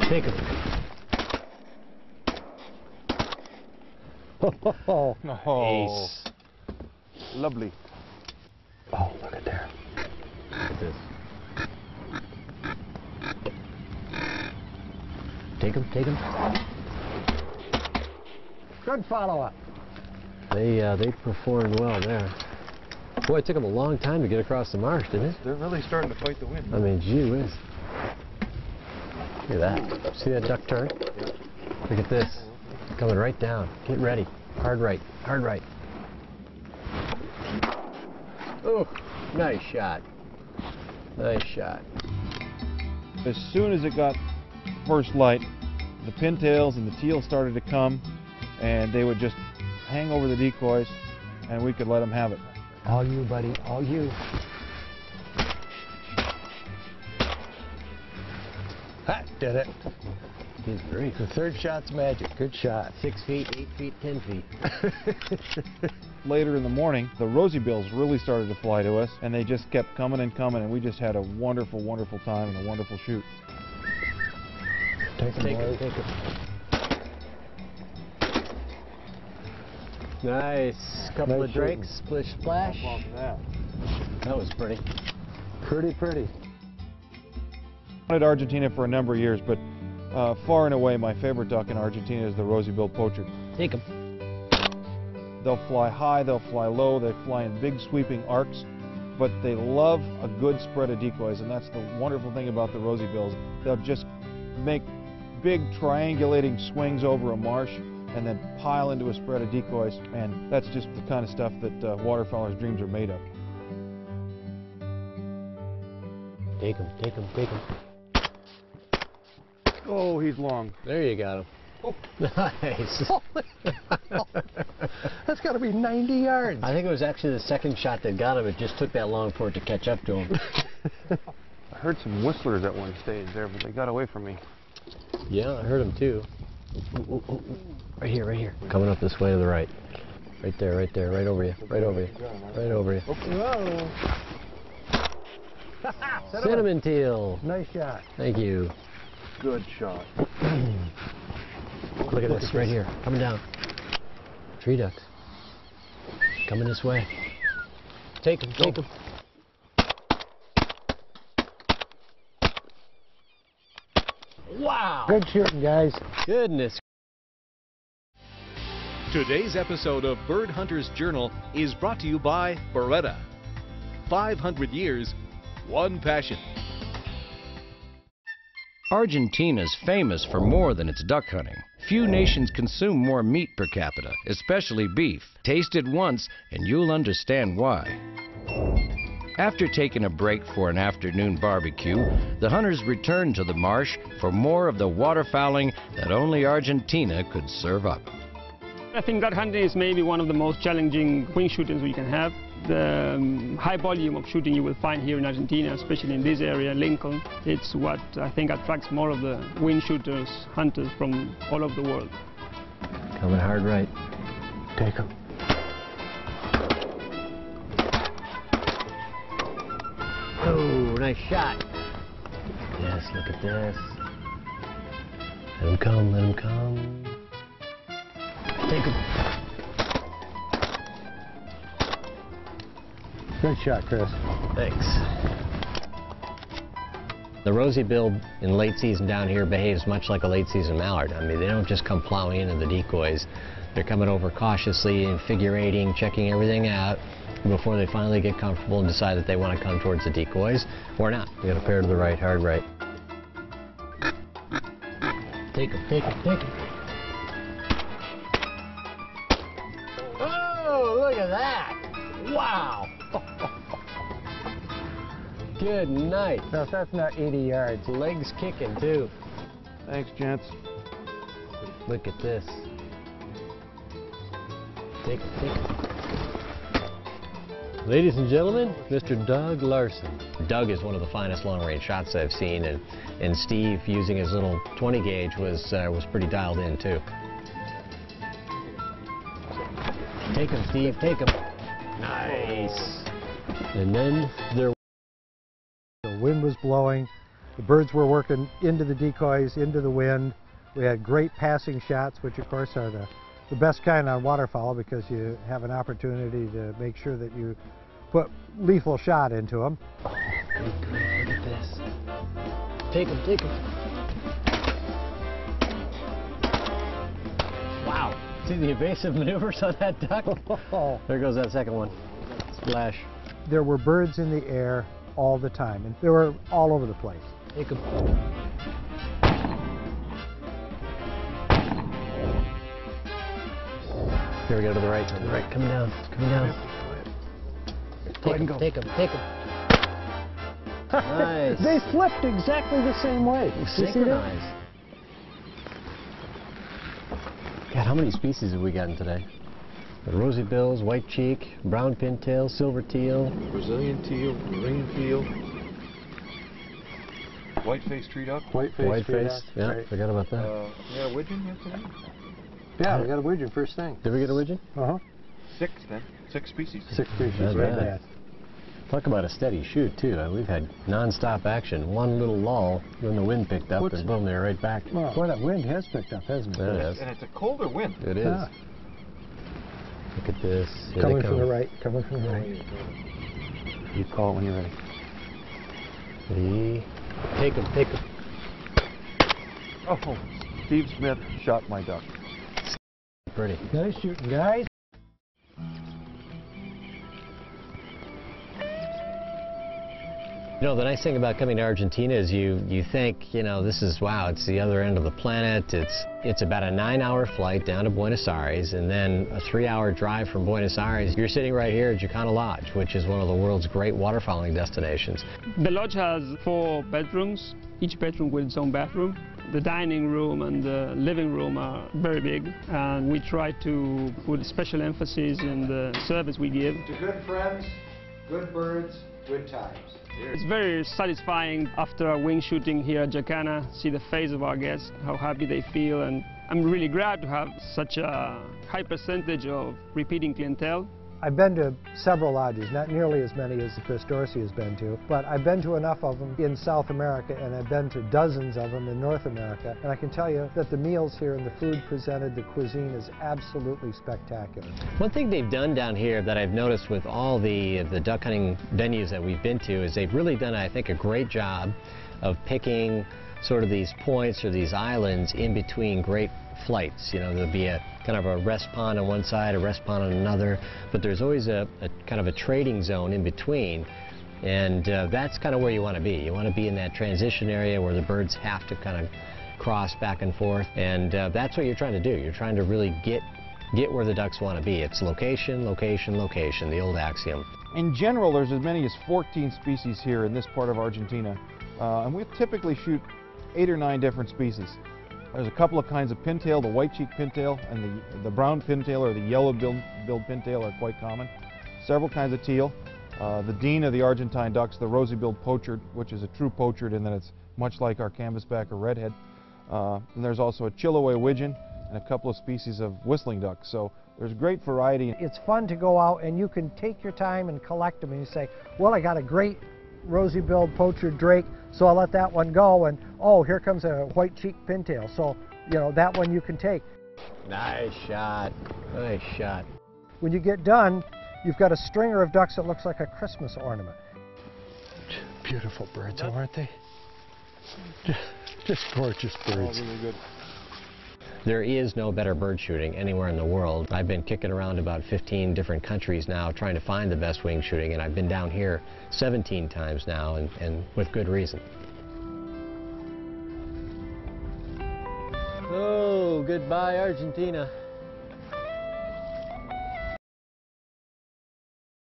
Take him. Oh, Ace. Lovely. Oh, look at there. Look at this. Take him, take him. Good follow-up. They performed well there. Boy, it took them a long time to get across the marsh, didn't it? They're really starting to fight the wind. I mean, gee whiz. Look at that. See that duck turn? Yeah. Look at this. Coming right down. Get ready. Hard right. Hard right. Oh, nice shot. Nice shot. As soon as it got first light, the pintails and the teal started to come, and they would just hang over the decoys, and we could let them have it. All you, buddy. All you. Ha! Did it. He's great. The third shot's magic. Good shot. 6 feet, 8 feet, 10 feet. Later in the morning, the rosy bills really started to fly to us, and they just kept coming and coming, and we just had a wonderful, wonderful time and a wonderful shoot. Take him. Take him. Nice. Couple of drakes. Splish, splash. That was pretty. Pretty. I wanted Argentina for a number of years, but far and away my favorite duck in Argentina is the rosy-billed poacher. Take him. They'll fly high, they'll fly low, they fly in big sweeping arcs, but they love a good spread of decoys, and that's the wonderful thing about the rosy bills. They'll just make big triangulating swings over a marsh and then pile into a spread of decoys, and that's just the kind of stuff that waterfowlers' dreams are made of. Take him, take him, take him. Oh, he's long. There you got him. Oh. Nice. That's got to be 90 yards. I think it was actually the second shot that got him. It just took that long for it to catch up to him. I heard some whistlers at one stage there, but they got away from me. Yeah, I heard him too. Ooh, ooh, ooh. Right here, right here. Coming up this way to the right. Right there, right there, right over you, right over you, right over you. Whoa. Cinnamon teal. Nice shot. Thank you. Good shot. Look at this, right here, coming down. Tree ducks. Coming this way. Take them, take them. Wow! Good shooting, guys. Goodness. Today's episode of Bird Hunter's Journal is brought to you by Beretta. 500 years, one passion. Argentina's famous for more than its duck hunting. Few nations consume more meat per capita, especially beef. Taste it once and you'll understand why. After taking a break for an afternoon barbecue, the hunters returned to the marsh for more of the waterfowling that only Argentina could serve up. I think duck hunting is maybe one of the most challenging wing shootings we can have. The high volume of shooting you will find here in Argentina, especially in this area, Lincoln, it's what I think attracts more of the wing shooters, hunters from all over the world. Coming hard right. Take him. Oh, nice shot. Yes, look at this. Let him come, let him come. Take him. Good shot, Chris. Thanks. The rosy-billed in late season down here behaves much like a late season mallard. I mean, they don't just come plowing into the decoys. They're coming over cautiously and figure-8ing, checking everything out before they finally get comfortable and decide that they want to come towards the decoys or not. We got a pair to the right, hard right. Take him, take him, take him. Oh, look at that! Wow! Good night. No, that's not 80 yards. Legs kicking too. Thanks, gents. Look at this. Take it, take it. Ladies and gentlemen, Mr. Doug Larson. Doug is one of the finest long-range shots I've seen, and Steve, using his little 20 gauge, was pretty dialed in too. Take him, Steve, take him. Nice. And then the wind was blowing. The birds were working into the decoys, into the wind. We had great passing shots, which of course are the best kind on waterfowl because you have an opportunity to make sure that you put lethal shot into them. Oh, good grief, look at this. Take him, take him. Wow. See the evasive maneuvers on that duck? There goes that second one. Splash. There were birds in the air all the time, and they were all over the place. Take him. Here we go to the right, coming down, it's coming down. Take him, take him, take him. Nice. They flipped exactly the same way. Synchronized. God, how many species have we gotten today? The rosy bills, white cheek, brown pintail, silver teal. Brazilian teal, ring teal. White-faced tree duck. White-faced, yeah, right. Forgot about that. Yeah, widgeon yesterday? Yeah, we got a widgeon first thing. Did we get a widgeon? Uh-huh. 6 then. 6 species. 6 species, Not right bad. there. Talk about a steady shoot, too. We've had non-stop action. One little lull when the wind picked up, and boom, they're right back. Well, boy, that wind has picked up, hasn't it? It is. And it's a colder wind. It is. Yeah. Look at this. Here Coming they from come. the right, coming from the right. You call it when you're ready. Take him, take him. Oh, Steve Smith shot my duck. Pretty. Nice shooting, guys. You know, the nice thing about coming to Argentina is you think, you know, this is, wow, it's the other end of the planet. It's about a 9-hour flight down to Buenos Aires and then a 3-hour drive from Buenos Aires. You're sitting right here at Jacana Lodge, which is one of the world's great waterfowling destinations. The lodge has 4 bedrooms, each bedroom with its own bathroom. The dining room and the living room are very big, and we try to put special emphasis in the service we give. To good friends, good birds, good times. It's very satisfying after our wing shooting here at Jacana, see the face of our guests, how happy they feel, and I'm really glad to have such a high percentage of repeating clientele. I've been to several lodges, not nearly as many as Chris Dorsey has been to, but I've been to enough of them in South America, and I've been to dozens of them in North America, and I can tell you that the meals here and the food presented, the cuisine is absolutely spectacular. One thing they've done down here that I've noticed with all the duck hunting venues that we've been to is they've really done, I think, a great job of picking sort of these points or these islands in between great flights. You know, there'll be a kind of a rest pond on one side, a rest pond on another, but there's always a kind of a trading zone in between, and that's kind of where you want to be. You want to be in that transition area where the birds have to kind of cross back and forth, and that's what you're trying to do. You're trying to really get where the ducks want to be. It's location, location, location, the old axiom. In general, there's as many as 14 species here in this part of Argentina, and we typically shoot 8 or 9 different species. There's a couple of kinds of pintail. The white-cheeked pintail and the brown pintail or the yellow-billed pintail are quite common. Several kinds of teal. The dean of the Argentine ducks, the rosy-billed pochard, which is a true pochard in that it's much like our canvasback or redhead. And there's also a Chiloé widgeon and a couple of species of whistling ducks. So there's great variety. It's fun to go out and you can take your time and collect them, and you say, well, I got a great rosy-billed pochard drake, so I'll let that one go, and oh, here comes a white-cheeked pintail, so you know that one you can take. Nice shot, nice shot. When you get done, you've got a stringer of ducks that looks like a Christmas ornament. Beautiful birds, aren't they? Just gorgeous birds. Oh, really good. There is no better bird shooting anywhere in the world. I've been kicking around about 15 different countries now trying to find the best wing shooting, and I've been down here 17 times now, and with good reason. Oh, goodbye Argentina.